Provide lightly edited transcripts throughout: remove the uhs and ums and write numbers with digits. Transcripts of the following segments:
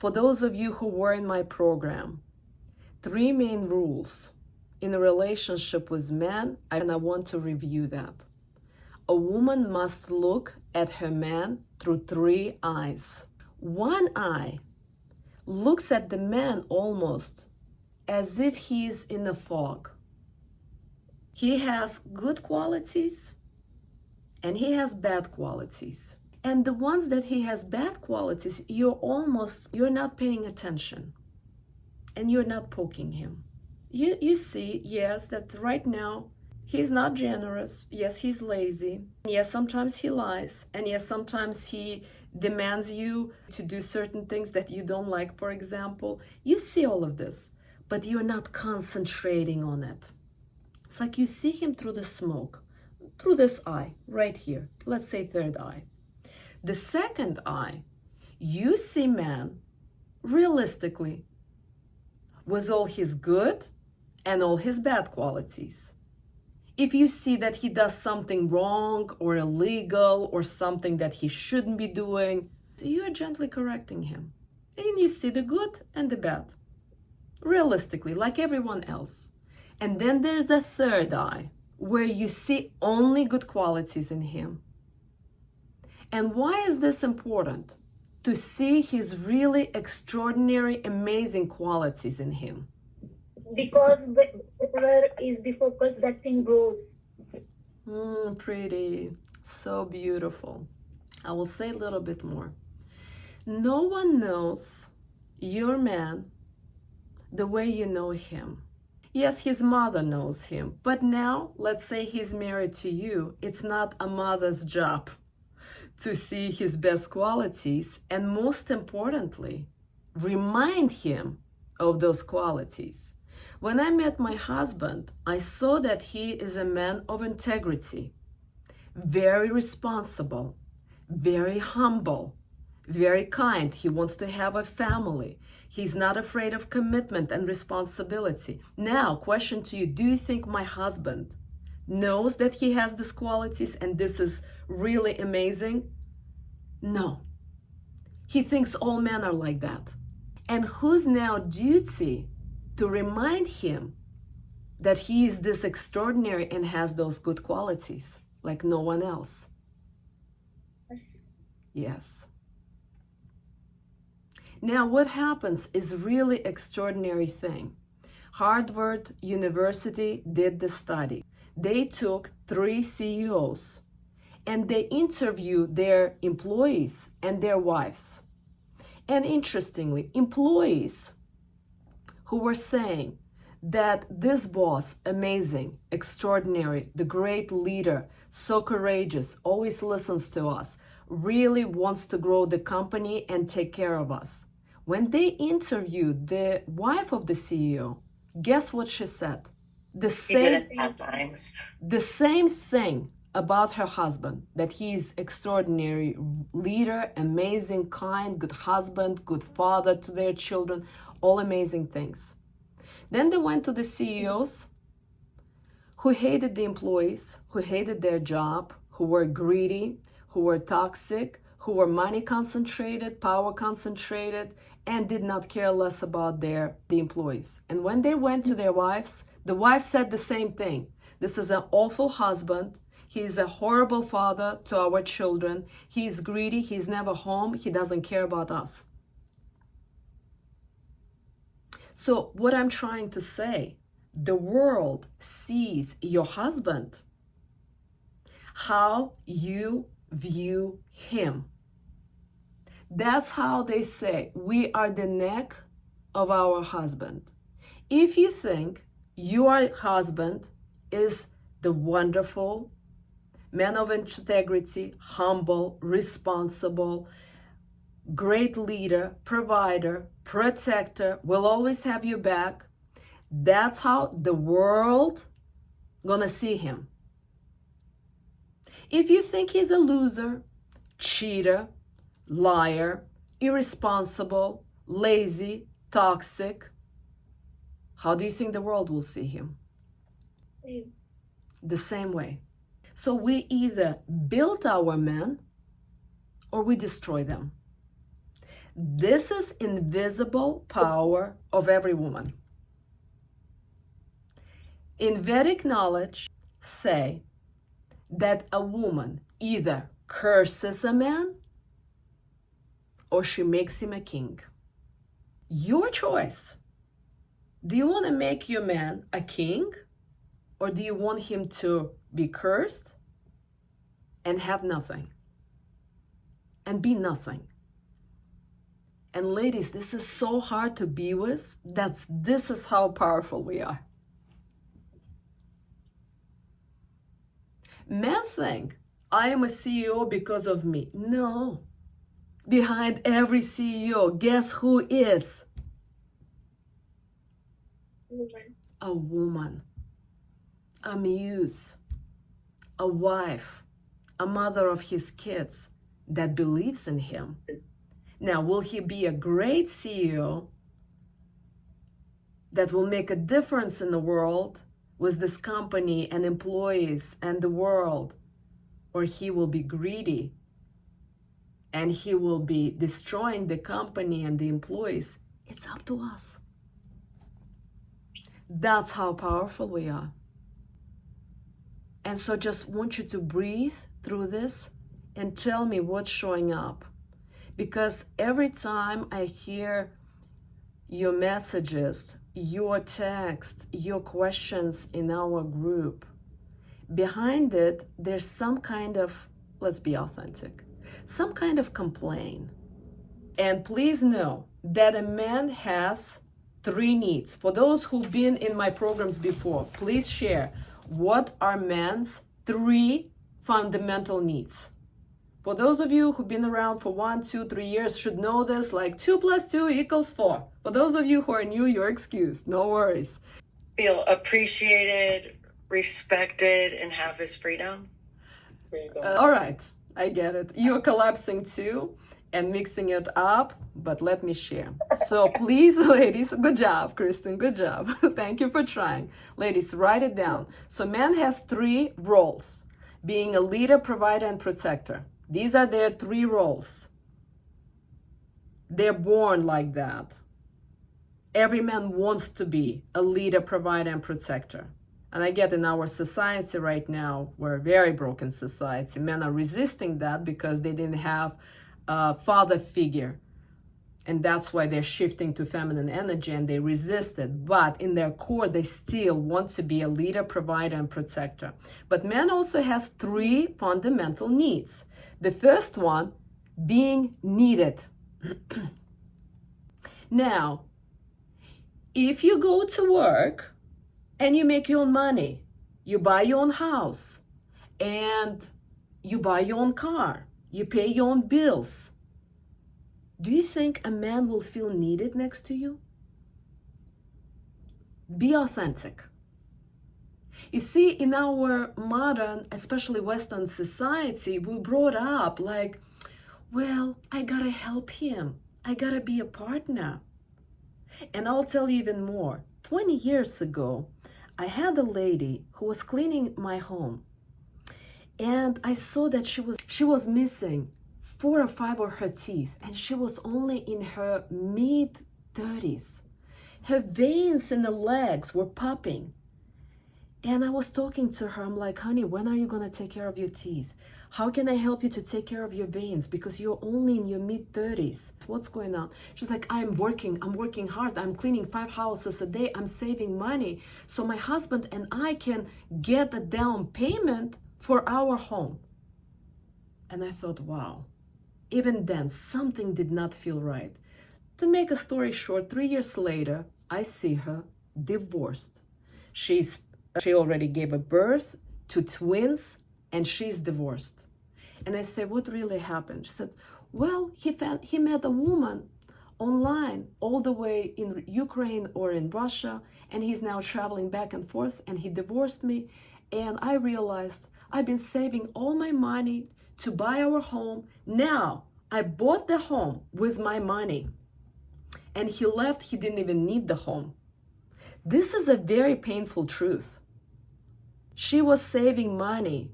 For those of you who were in my program, 3 main rules in a relationship with men, and I want to review that. A woman must look at her man through 3 eyes. One eye looks at the man almost as if he's in a fog. He has good qualities and he has bad qualities. And the ones that he has bad qualities, you're not paying attention and you're not poking him. You see, yes, that right now he's not generous. Yes, he's lazy. Yes, sometimes he lies. And yes, sometimes he demands you to do certain things that you don't like, for example. You see all of this, but you're not concentrating on it. It's like you see him through the smoke, through this eye, right here. Let's say 3rd eye. The 2nd eye, you see man realistically with all his good and all his bad qualities. If you see that he does something wrong or illegal or something that he shouldn't be doing, you are gently correcting him. And you see the good and the bad, realistically, like everyone else. And then there's a 3rd eye, where you see only good qualities in him. And why is this important? To see his really extraordinary, amazing qualities in him. Because wherever is the focus, that thing grows. Pretty. So beautiful. I will say a little bit more. No one knows your man the way you know him. Yes, his mother knows him, but now, let's say he's married to you, it's not a mother's job to see his best qualities, and most importantly, remind him of those qualities. When I met my husband, I saw that he is a man of integrity, very responsible, very humble, very kind. He wants to have a family. He's not afraid of commitment and responsibility. Now, question to you, do you think my husband knows that he has these qualities and this is really amazing? No. He thinks all men are like that. And whose now duty to remind him that he is this extraordinary and has those good qualities like no one else? Yes. Now, what happens is really extraordinary thing. Harvard University did the study. They took 3 CEOs and they interviewed their employees and their wives. And interestingly, employees who were saying that this boss, amazing, extraordinary, the great leader, so courageous, always listens to us, really wants to grow the company and take care of us. When they interviewed the wife of the CEO, guess what she said? The same thing about her husband, that he is extraordinary leader, amazing, kind, good husband, good father to their children, all amazing things. Then they went to the CEOs who hated the employees, who hated their job, who were greedy, who were toxic, who were money concentrated, power concentrated, and did not care less about the employees. And when they went to their wives, the wife said the same thing. This is an awful husband. He's a horrible father to our children. He's greedy. He's never home. He doesn't care about us. So what I'm trying to say, the world sees your husband how you view him. That's how they say, we are the neck of our husband. If you think your husband is the wonderful man of integrity, humble, responsible, great leader, provider, protector, will always have your back, that's how the world gonna see him. If you think he's a loser, cheater, liar, irresponsible, lazy, toxic, how do you think the world will see him? The same way. So we either build our men or we destroy them. This is invisible power of every woman. In Vedic knowledge, say that a woman either curses a man or she makes him a king. Your choice. Do you want to make your man a king, or do you want him to be cursed and have nothing and be nothing? And ladies, this is so hard to be with. This is how powerful we are. Men think, I am a CEO because of me. No. Behind every CEO, guess who is? Woman. A woman, a muse, a wife, a mother of his kids that believes in him. Now, will he be a great CEO that will make a difference in the world with this company and employees and the world? Or he will be greedy and he will be destroying the company and the employees? It's up to us. That's how powerful we are. And so just want you to breathe through this and tell me what's showing up. Because every time I hear your messages, your text, your questions in our group, behind it, there's some kind of, let's be authentic, some kind of complaint. And please know that a man has 3 needs. For those who've been in my programs before, please share what are men's 3 fundamental needs. For those of you who've been around for 1, 2, 3 years should know this, like 2 + 2 = 4. For those of you who are new, you're excused, no worries. Feel appreciated, respected, and have his freedom. All right, I get it. You're collapsing too and mixing it up, but let me share. So please, ladies, good job, Kristen, good job. Thank you for trying. Ladies, write it down. So man has 3 roles: being a leader, provider, and protector. These are their 3 roles. They're born like that. Every man wants to be a leader, provider, and protector. And I get in our society right now, we're a very broken society. Men are resisting that because they didn't have a father figure. And that's why they're shifting to feminine energy and they resist it. But in their core, they still want to be a leader, provider, and protector. But man also has 3 fundamental needs. The first one, being needed. Now, if you go to work and you make your own money, you buy your own house, and you buy your own car, you pay your own bills, do you think a man will feel needed next to you? Be authentic. You see, in our modern, especially Western society, we brought up like, well, I gotta help him. I gotta be a partner. And I'll tell you even more. 20 years ago, I had a lady who was cleaning my home. And I saw that she was missing 4 or 5 of her teeth, and she was only in her mid-30s. Her veins in the legs were popping. And I was talking to her. I'm like, honey, when are you going to take care of your teeth? How can I help you to take care of your veins? Because you're only in your mid-30s. What's going on? She's like, I'm working hard. I'm cleaning 5 houses a day. I'm saving money so my husband and I can get a down payment for our home. And I thought, wow, even then, something did not feel right. To make a story short, 3 years later, I see her divorced. She already gave a birth to twins, and she's divorced. And I say, what really happened? She said, well, he met a woman online all the way in Ukraine or in Russia, and he's now traveling back and forth, and he divorced me. And I realized I've been saving all my money to buy our home. Now I bought the home with my money, and he left. He didn't even need the home. This is a very painful truth. She was saving money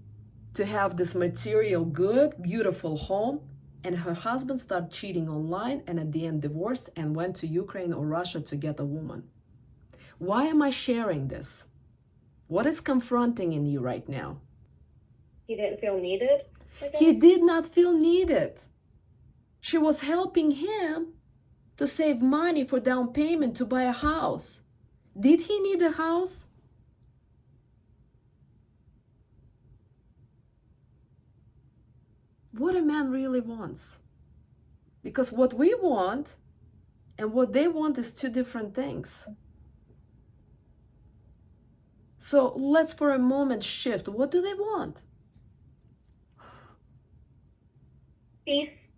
to have this material good, beautiful home, and her husband started cheating online and at the end divorced and went to Ukraine or Russia to get a woman. Why am I sharing this? What is confronting in you right now? He didn't feel needed, I guess. He did not feel needed. She was helping him to save money for down payment to buy a house. Did he need a house? What a man really wants. Because what we want and what they want is two different things. So let's for a moment shift. What do they want? Peace.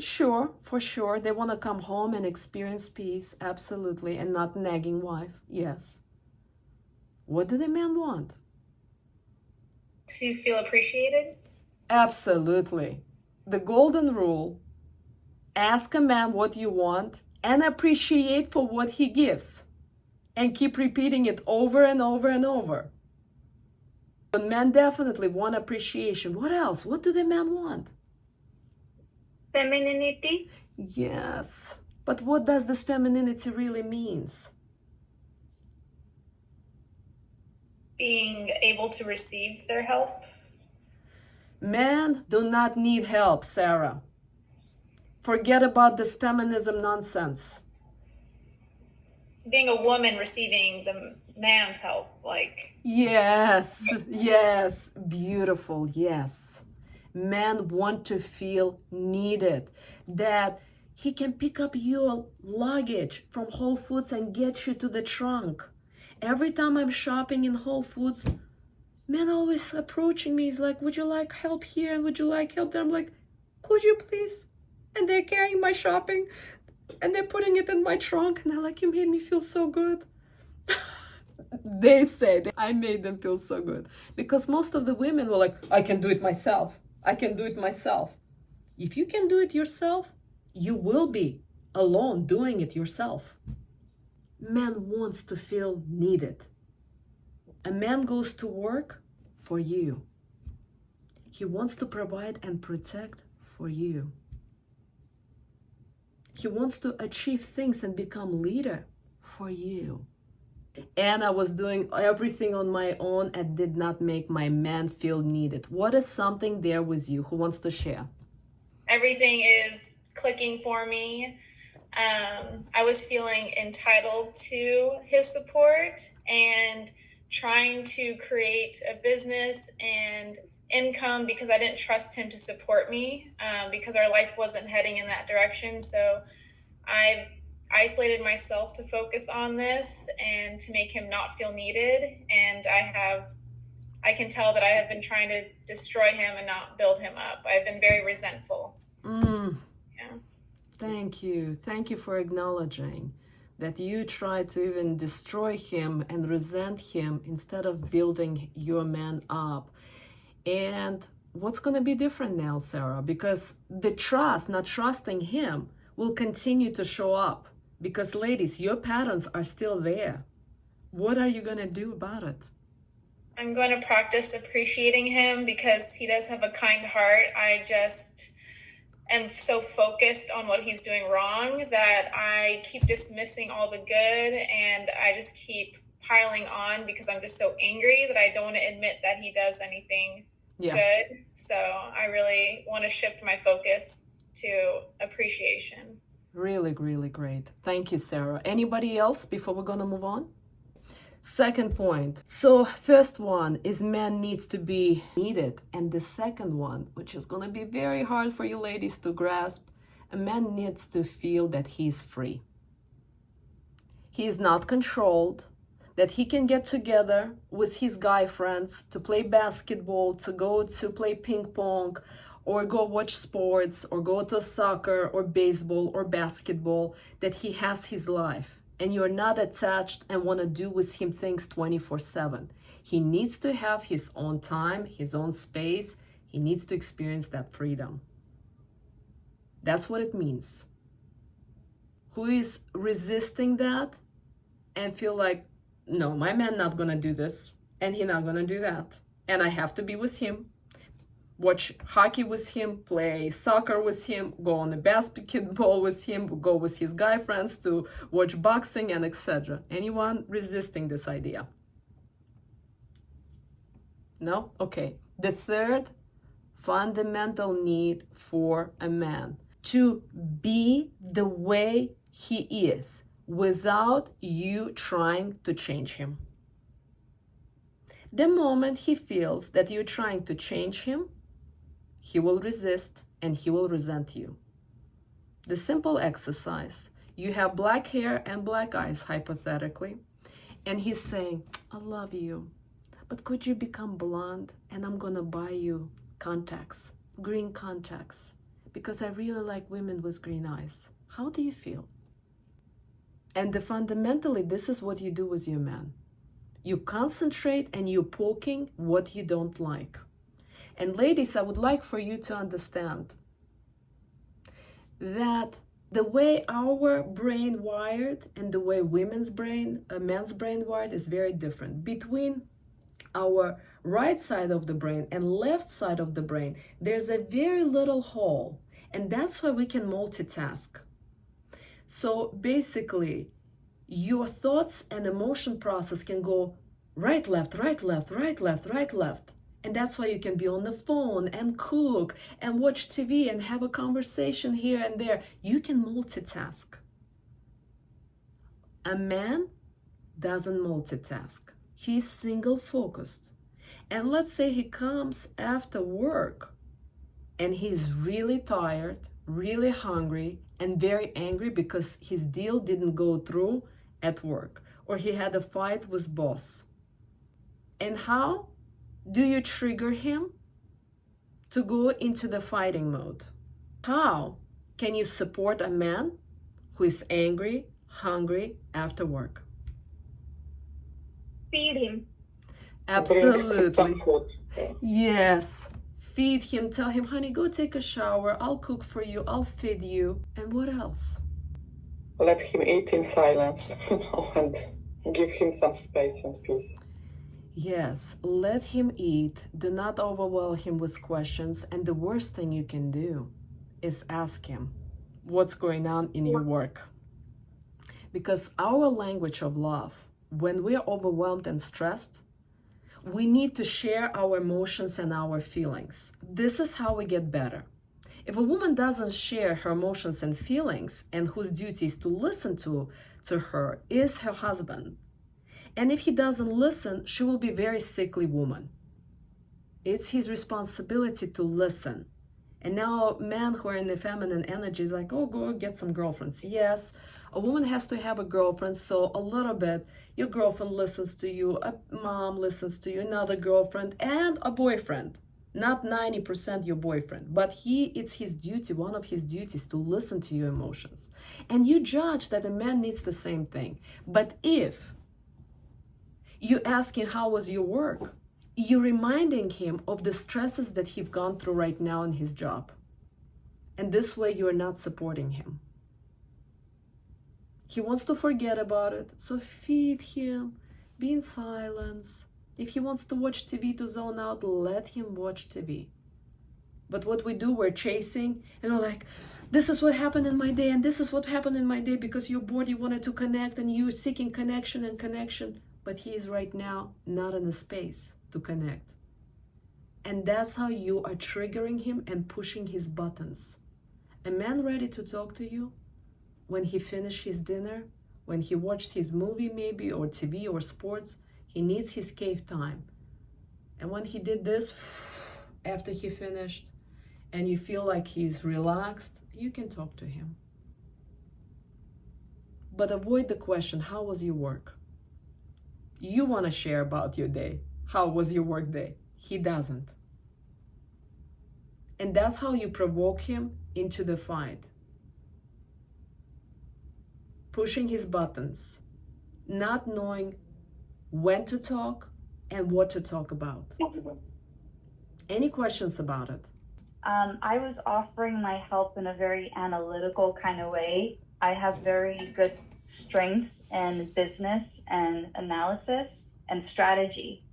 Sure, for sure. They want to come home and experience peace, absolutely, and not nagging wife. Yes. What do the men want? To feel appreciated? Absolutely. The golden rule, ask a man what you want and appreciate for what he gives. And keep repeating it over and over and over. But men definitely want appreciation. What else? What do the men want? Femininity. Yes. But what does this femininity really means? Being able to receive their help? Men do not need help, Sarah. Forget about this feminism nonsense. Being a woman receiving the man's help, like. Yes, yes, beautiful, yes. Men want to feel needed, that he can pick up your luggage from Whole Foods and get you to the trunk. Every time I'm shopping in Whole Foods, men always approaching me. He's like, would you like help here and would you like help there? I'm like, could you please? And they're carrying my shopping and they're putting it in my trunk. And they're like, you made me feel so good. They said I made them feel so good. Because most of the women were like, I can do it myself. I can do it myself. If you can do it yourself, you will be alone doing it yourself. Man wants to feel needed. A man goes to work for you. He wants to provide and protect for you. He wants to achieve things and become leader for you. And I was doing everything on my own and did not make my man feel needed. What is something there with you? Who wants to share? Everything is clicking for me. I was feeling entitled to his support and trying to create a business and income because I didn't trust him to support me because our life wasn't heading in that direction. So I've isolated myself to focus on this and to make him not feel needed. And I can tell that I have been trying to destroy him and not build him up. I've been very resentful. Yeah. Thank you. Thank you for acknowledging that you try to even destroy him and resent him instead of building your man up. And what's going to be different now, Sarah? Because the trust, not trusting him, will continue to show up. Because ladies, your patterns are still there. What are you going to do about it? I'm going to practice appreciating him because he does have a kind heart. I just am so focused on what he's doing wrong that I keep dismissing all the good and I just keep piling on because I'm just so angry that I don't want to admit that he does anything good. So I really want to shift my focus to appreciation. Really, really great. Thank you, Sarah. Anybody else before we're going to move on? Second point. So first one is man needs to be needed. And the second one, which is going to be very hard for you ladies to grasp, a man needs to feel that he's free. He is not controlled, that he can get together with his guy friends to play basketball, to go to play ping pong, or go watch sports, or go to soccer, or baseball, or basketball, that he has his life. And you're not attached and want to do with him things 24/7. He needs to have his own time, his own space. He needs to experience that freedom. That's what it means. Who is resisting that and feel like, no, my man not going to do this, and he not going to do that, and I have to be with him. Watch hockey with him, play soccer with him, go on a basketball with him, go with his guy friends to watch boxing and etc. Anyone resisting this idea? No? Okay. The third fundamental need for a man: to be the way he is without you trying to change him. The moment he feels that you're trying to change him, he will resist and he will resent you. The simple exercise: you have black hair and black eyes, hypothetically, and he's saying, I love you, but could you become blonde and I'm gonna buy you contacts, green contacts, because I really like women with green eyes. How do you feel? And fundamentally, this is what you do with your man. You concentrate and you're poking what you don't like. And ladies, I would like for you to understand that the way our brain wired and the way men's brain wired is very different. Between our right side of the brain and left side of the brain, there's a very little hole, and that's why we can multitask. So basically, your thoughts and emotion process can go right, left, right, left, right, left, right, left. And that's why you can be on the phone and cook and watch TV and have a conversation here and there. You can multitask. A man doesn't multitask. He's single focused. And let's say he comes after work and he's really tired, really hungry, and very angry because his deal didn't go through at work, or he had a fight with boss. And how do you trigger him to go into the fighting mode? How can you support a man who is angry, hungry after work? Feed him. Absolutely. Some food. Yes. Feed him, tell him, honey, go take a shower, I'll cook for you, I'll feed you. And what else? Let him eat in silence, and give him some space and peace. Yes, let him eat. Do not overwhelm him with questions. And the worst thing you can do is ask him, what's going on in your work? Because our language of love, when we're overwhelmed and stressed, we need to share our emotions and our feelings. This is how we get better. If a woman doesn't share her emotions and feelings, and whose duty is to listen to her is her husband, and if he doesn't listen, she will be a very sickly woman. It's his responsibility to listen. And now men who are in the feminine energy is like, oh, go get some girlfriends. Yes, a woman has to have a girlfriend, so a little bit, your girlfriend listens to you, a mom listens to you, another girlfriend, and a boyfriend. Not 90% your boyfriend, but it's his duty, one of his duties, to listen to your emotions. And you judge that a man needs the same thing. But if you ask him, how was your work? You're reminding him of the stresses that he's gone through right now in his job. And this way you are not supporting him. He wants to forget about it, so feed him, be in silence. If he wants to watch TV to zone out, let him watch TV. But what we do, we're chasing, and we're like, this is what happened in my day, and this is what happened in my day, because your body wanted to connect, and you're seeking connection and connection. But he is right now not in a space to connect. And that's how you are triggering him and pushing his buttons. A man ready to talk to you, when he finished his dinner, when he watched his movie maybe, or TV or sports, he needs his cave time. And when he did this, after he finished, and you feel like he's relaxed, you can talk to him. But avoid the question, how was your work? You want to share about your day. How was your work day? He doesn't. And that's how you provoke him into the fight. Pushing his buttons, not knowing when to talk and what to talk about. Any questions about it? I was offering my help in a very analytical kind of way. I have very good strengths in business and analysis and strategy.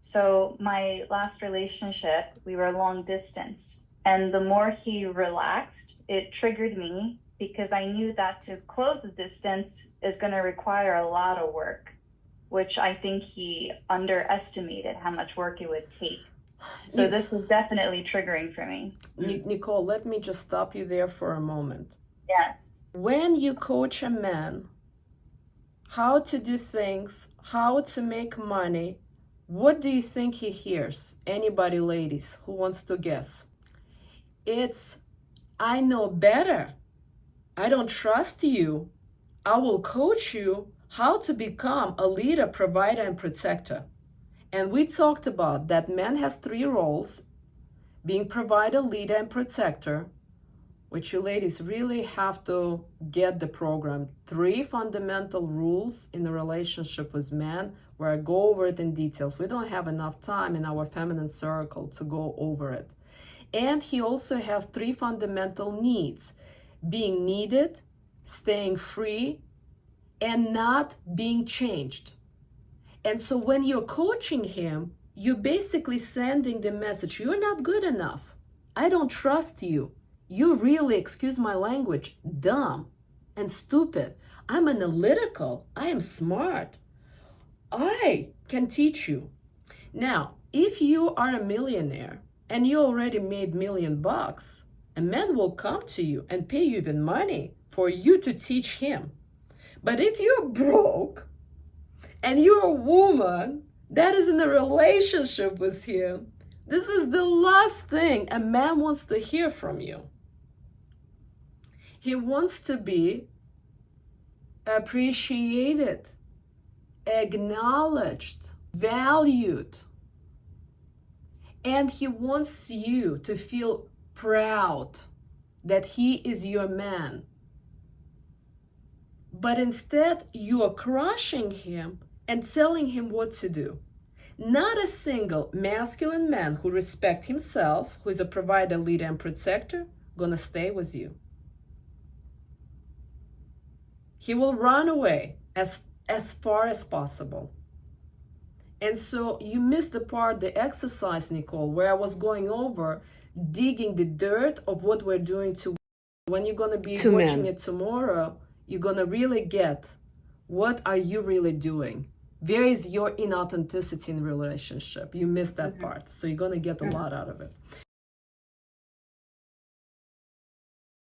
So my last relationship, we were long distance. And the more he relaxed, it triggered me because I knew that to close the distance is going to require a lot of work, which I think he underestimated how much work it would take. So this was definitely triggering for me. Nicole, let me just stop you there for a moment. Yes. When you coach a man how to do things, how to make money, what do you think he hears? Anybody, ladies, who wants to guess? It's, I know better. I don't trust you. I will coach you how to become a leader, provider, and protector. And we talked about that man has 3 roles: being provider, leader, and protector, which you ladies really have to get the program. 3 fundamental rules in a relationship with men, where I go over it in details. We don't have enough time in our feminine circle to go over it. And he also has 3 fundamental needs: being needed, staying free, and not being changed. And so when you're coaching him, you're basically sending the message, you're not good enough. I don't trust you. You're really, excuse my language, dumb and stupid. I'm analytical. I am smart. I can teach you. Now, if you are a millionaire and you already made $1 million, a man will come to you and pay you even money for you to teach him. But if you're broke and you're a woman that is in a relationship with him, this is the last thing a man wants to hear from you. He wants to be appreciated, acknowledged, valued. And he wants you to feel proud that he is your man. But instead, you are crushing him and telling him what to do. Not a single masculine man who respects himself, who is a provider, leader, and protector, gonna stay with you. He will run away as far as possible. And so you missed the part, the exercise, Nicole, where I was going over, digging the dirt of what we're doing to. When you're gonna be watching it tomorrow, you're gonna really get, what are you really doing? Where is your inauthenticity in relationship? You missed that part. So you're gonna get a lot out of it.